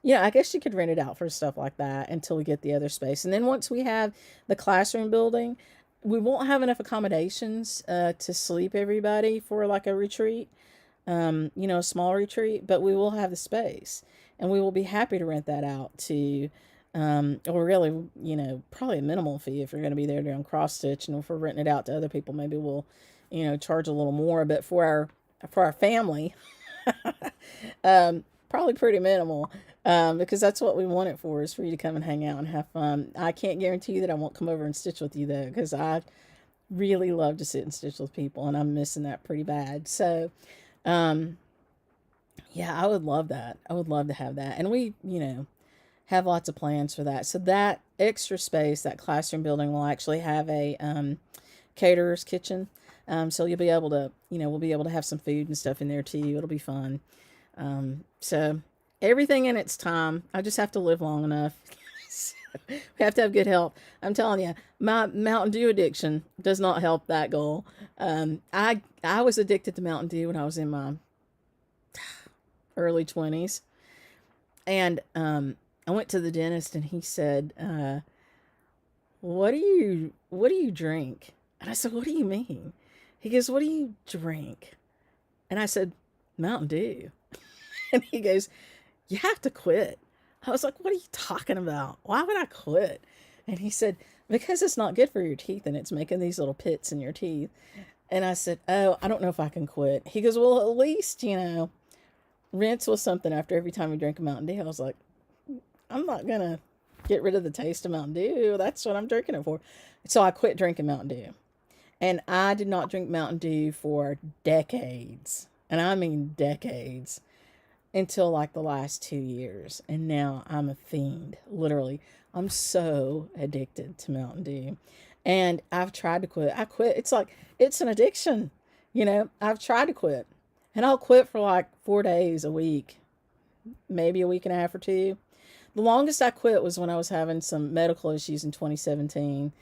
yeah, I guess you could rent it out for stuff like that until we get the other space. And then once we have the classroom building, we won't have enough accommodations to sleep everybody for like a retreat, you know, a small retreat, but we will have the space, and we will be happy to rent that out to, or really, you know, probably a minimal fee if you're going to be there doing cross stitch. And if we're renting it out to other people, maybe we'll, you know, charge a little more, but for our family, probably pretty minimal, because that's what we want it for, is for you to come and hang out and have fun. I can't guarantee you that I won't come over and stitch with you though, because I really love to sit and stitch with people, and I'm missing that pretty bad. So, um, yeah, I would love that. I would love to have that. And we, you know, have lots of plans for that. So that extra space, that classroom building, will actually have a caterer's kitchen. So you'll be able to, you know, we'll be able to have some food and stuff in there too. It'll be fun. So everything in its time. I just have to live long enough. We have to have good health. I'm telling you, my Mountain Dew addiction does not help that goal. I was addicted to Mountain Dew when I was in my early 20s, and I went to the dentist, and he said, what do you drink?" And I said, "What do you mean?" He goes, "What do you drink?" And I said, "Mountain Dew." And he goes, "You have to quit." I was like, "What are you talking about? Why would I quit?" And he said, "Because it's not good for your teeth, and it's making these little pits in your teeth." And I said, "Oh, I don't know if I can quit." He goes, "Well, at least, you know, rinse with something after every time you drink a Mountain Dew." I was like, "I'm not going to get rid of the taste of Mountain Dew. That's what I'm drinking it for." So I quit drinking Mountain Dew. And I did not drink Mountain Dew for decades. And I mean decades. Until like the last 2 years. And now I'm a fiend. Literally. I'm so addicted to Mountain Dew. And I've tried to quit. I quit. It's like, it's an addiction. You know, I've tried to quit. And I'll quit for like 4 days a week. Maybe a week and a half or two. The longest I quit was when I was having some medical issues in 2017.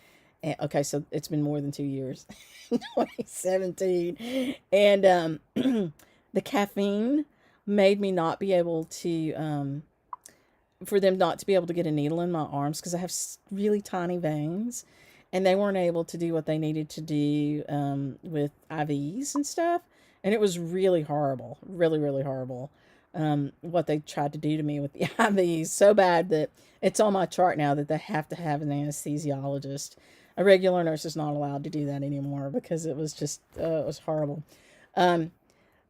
And, okay, so it's been more than 2 years. 2017. And the caffeine made me not be able to, for them not to be able to get a needle in my arms, because I have really tiny veins, and they weren't able to do what they needed to do with IVs and stuff. And it was really horrible, really, really horrible. What they tried to do to me with the IVs, so bad that it's on my chart now that they have to have an anesthesiologist. A regular nurse is not allowed to do that anymore, because it was just, it was horrible.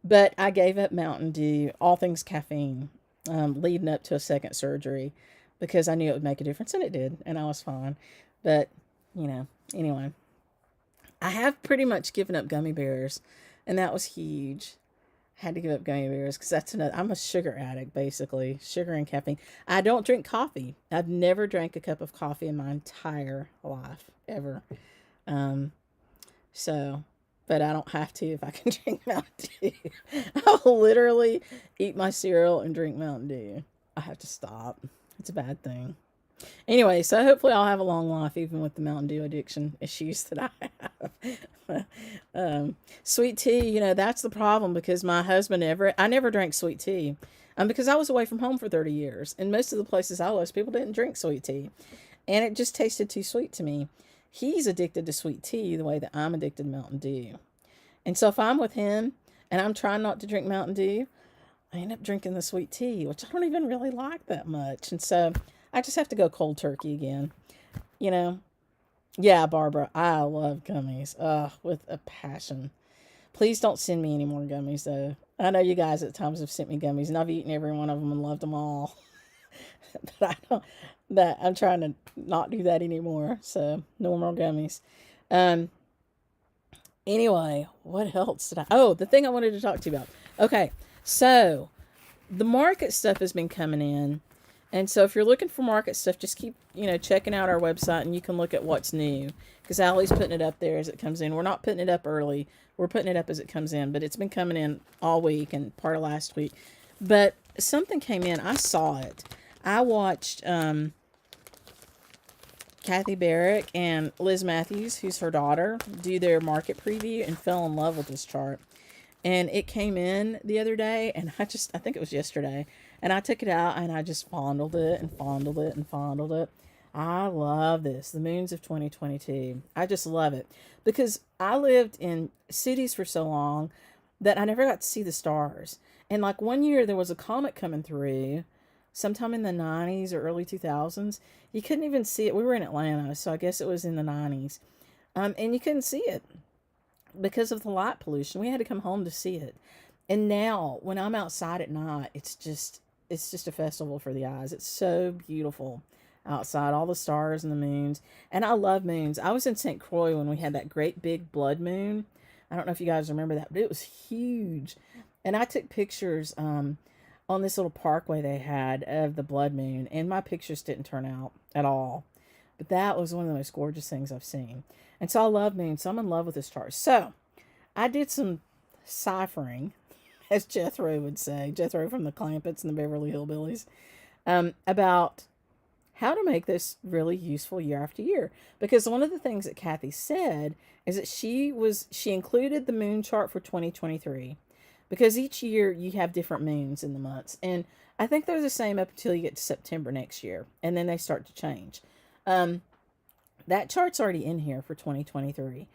But I gave up Mountain Dew, all things caffeine, leading up to a second surgery, because I knew it would make a difference, and it did, and I was fine. But, you know, anyway, I have pretty much given up gummy bears, and that was huge. Had to give up gummy bears, because that's another, I'm a sugar addict, basically, sugar and caffeine. I don't drink coffee. I've never drank a cup of coffee in my entire life, ever. Um, so, but I don't have to if I can drink Mountain Dew. I'll literally eat my cereal and drink Mountain Dew. I have to stop. It's a bad thing. Anyway, so hopefully I'll have a long life, even with the Mountain Dew addiction issues that I have. Sweet tea, you know, that's the problem, because my husband I never drank sweet tea. Because I was away from home for 30 years. And most of the places I was, people didn't drink sweet tea. And it just tasted too sweet to me. He's addicted to sweet tea the way that I'm addicted to Mountain Dew. And so if I'm with him and I'm trying not to drink Mountain Dew, I end up drinking the sweet tea, which I don't even really like that much. And so I just have to go cold turkey again. You know, yeah, Barbara, I love gummies. With a passion. Please don't send me any more gummies, though. I know you guys at times have sent me gummies, and I've eaten every one of them and loved them all. But I don't. That I'm trying to not do that anymore. So no more gummies. Um. Anyway, what else did I? Oh, the thing I wanted to talk to you about. Okay, so the market stuff has been coming in. And so if you're looking for market stuff, just keep, checking out our website and you can look at what's new. Because Allie's putting it up there as it comes in. We're not putting it up early. We're putting it up as it comes in. But it's been coming in all week and part of last week. But something came in. I saw it. I watched Kathy Barrick and Liz Matthews, who's her daughter, do their market preview and fell in love with this chart. And it came in the other day, and I think it was yesterday, and I took it out and I just fondled it and fondled it and fondled it. I love this. The moons of 2022. I just love it because I lived in cities for so long that I never got to see the stars. And like one year there was a comet coming through sometime in the 90s or early 2000s. You couldn't even see it. We were in Atlanta, so I guess it was in the 90s. And you couldn't see it because of the light pollution. We had to come home to see it. And now when I'm outside at night, it's just a festival for the eyes. It's so beautiful outside, all the stars and the moons. And I love moons. I was in St. Croix when we had that great big blood moon. I don't know if you guys remember that, but it was huge. And I took pictures on this little parkway they had of the blood moon, and my pictures didn't turn out at all. But that was one of the most gorgeous things I've seen. And so I love moons, so I'm in love with this chart. So I did some ciphering, as Jethro would say, Jethro from the Clampets and the Beverly Hillbillies, about how to make this really useful year after year. Because one of the things that Kathy said is that she included the moon chart for 2023. Because each year you have different moons in the months. And I think they're the same up until you get to September next year. And then they start to change. That chart's already in here for 2023.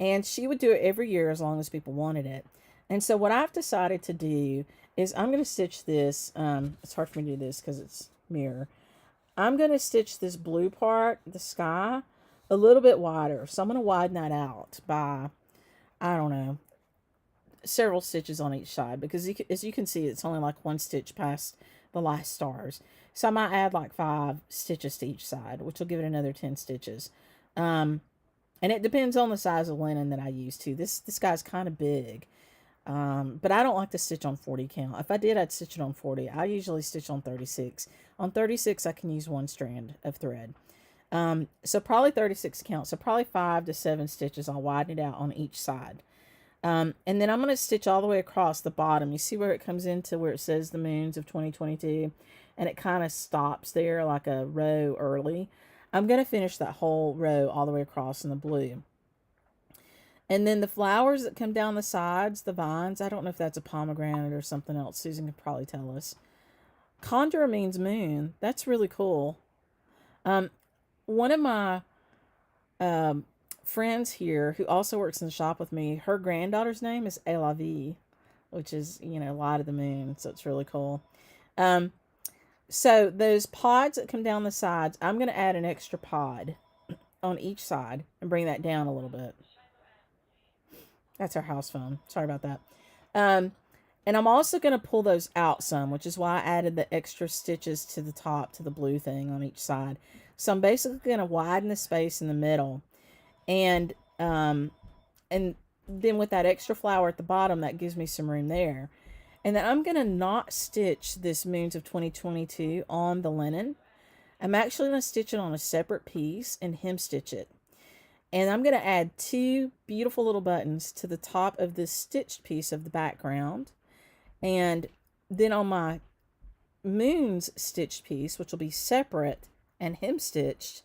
And she would do it every year as long as people wanted it. And so what I've decided to do is I'm going to stitch this. It's hard for me to do this because it's mirror. I'm going to stitch this blue part, the sky, a little bit wider. So I'm going to widen that out by, I don't know, several stitches on each side, because as you can see, it's only like one stitch past the last stars. So I might add like 5 stitches to each side, which will give it another 10 stitches. And it depends on the size of linen that I use too. This guy's kind of big. But I don't like to stitch on 40 count. If I did, I'd stitch it on 40. I usually stitch on 36. On 36, I can use 1 strand of thread. So probably 36 count. So probably 5 to 7 stitches. I'll widen it out on each side. And then I'm going to stitch all the way across the bottom. You see where it comes into where it says the moons of 2022, and it kind of stops there like a row early. I'm going to finish that whole row all the way across in the blue. And then the flowers that come down the sides, the vines, I don't know if that's a pomegranate or something else. Susan could probably tell us. Condor means moon. That's really cool. One of my friends here who also works in the shop with me, her granddaughter's name is Elavie, which is, light of the moon. So it's really cool. So those pods that come down the sides, I'm going to add an extra pod on each side and bring that down a little bit. That's our house phone. Sorry about that. And I'm also going to pull those out some, which is why I added the extra stitches to the top, to the blue thing on each side. So I'm basically going to widen the space in the middle. And then with that extra flower at the bottom, that gives me some room there. And then I'm going to not stitch this Moons of 2022 on the linen. I'm actually going to stitch it on a separate piece and hem stitch it. And I'm going to add 2 beautiful little buttons to the top of this stitched piece of the background. And then on my moons stitched piece, which will be separate and hem stitched,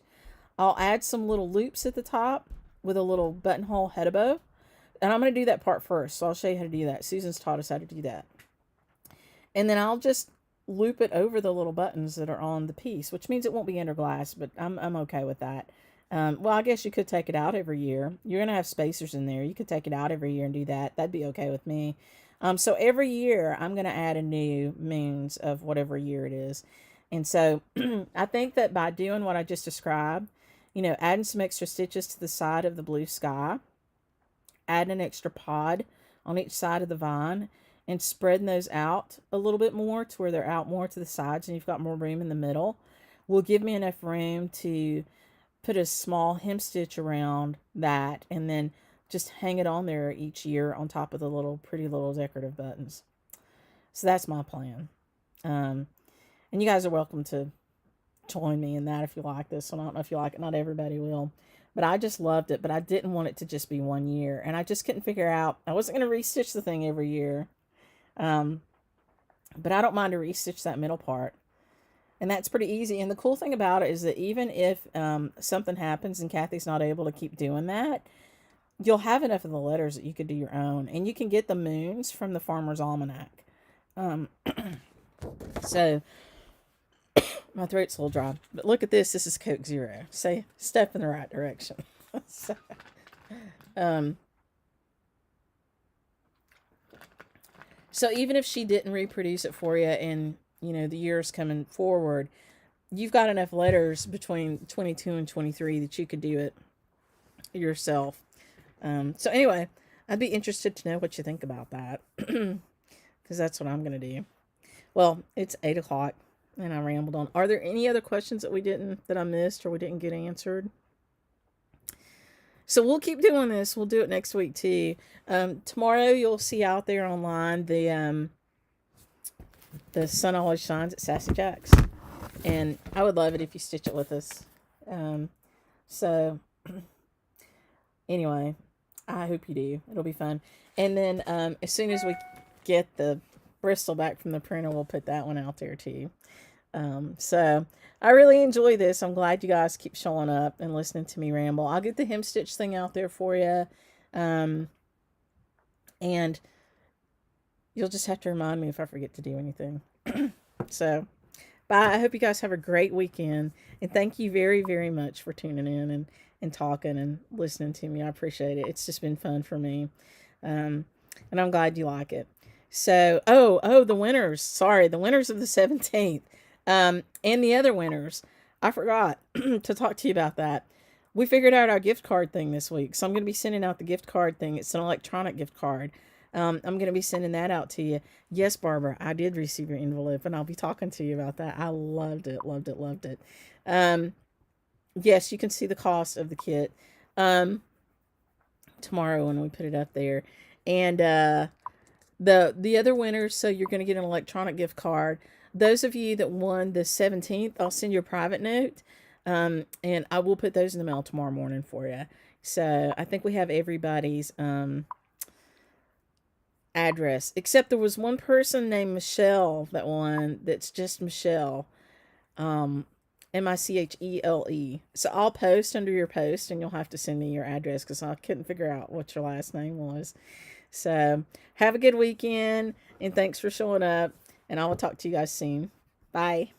I'll add some little loops at the top with a little buttonhole head bow. And I'm going to do that part first. So I'll show you how to do that. Susan's taught us how to do that. And then I'll just loop it over the little buttons that are on the piece, which means it won't be under glass, but I'm okay with that. Well, I guess you could take it out every year. You're going to have spacers in there. You could take it out every year and do that. That'd be okay with me. So every year I'm going to add a new moons of whatever year it is. And so I think that by doing what I just described, adding some extra stitches to the side of the blue sky, adding an extra pod on each side of the vine, and spreading those out a little bit more to where they're out more to the sides and you've got more room in the middle, will give me enough room to put a small hem stitch around that and then just hang it on there each year on top of the little pretty little decorative buttons. So that's my plan. And you guys are welcome to join me in that if you like this. I don't know if you like it. Not everybody will. But I just loved it. But I didn't want it to just be 1 year. And I just couldn't figure out. I wasn't going to restitch the thing every year. But I don't mind to restitch that middle part. And that's pretty easy. And the cool thing about it is that even if something happens and Kathy's not able to keep doing that, you'll have enough of the letters that you could do your own. And you can get the moons from the Farmer's Almanac. So my throat's a little dry. But look at this. This is Coke Zero. Say, step in the right direction. So, so even if she didn't reproduce it for you in, the years coming forward, you've got enough letters between 22 and 23 that you could do it yourself. So anyway, I'd be interested to know what you think about that. Because that's what I'm going to do. Well, it's 8 o'clock and I rambled on. Are there any other questions that I missed or we didn't get answered? So we'll keep doing this. We'll do it next week too. Tomorrow you'll see out there online the sun always shines at Sassy Jack's. And I would love it if you stitch it with us. So anyway, I hope you do. It'll be fun. And then as soon as we get the Bristol back from the printer, we'll put that one out there too. So I really enjoy this. I'm glad you guys keep showing up and listening to me ramble. I'll get the hem stitch thing out there for you. And you'll just have to remind me if I forget to do anything. So bye. I hope you guys have a great weekend. And thank you very, very much for tuning in and talking and listening to me. I appreciate it. It's just been fun for me. And I'm glad you like it. So, the winners. Sorry, the winners of the 17th. And the other winners. I forgot to talk to you about that. We figured out our gift card thing this week. So I'm going to be sending out the gift card thing. It's an electronic gift card. I'm going to be sending that out to you. Yes, Barbara, I did receive your envelope and I'll be talking to you about that. I loved it, loved it, loved it. Yes, you can see the cost of the kit tomorrow when we put it up there. And the other winners, so you're going to get an electronic gift card. Those of you that won the 17th, I'll send you a private note. And I will put those in the mail tomorrow morning for you. So I think we have everybody's address, except there was one person named Michelle that won. That's just Michelle, Michele. So I'll post under your post, and you'll have to send me your address because I couldn't figure out what your last name was. So have a good weekend, and thanks for showing up. And I will talk to you guys soon. Bye.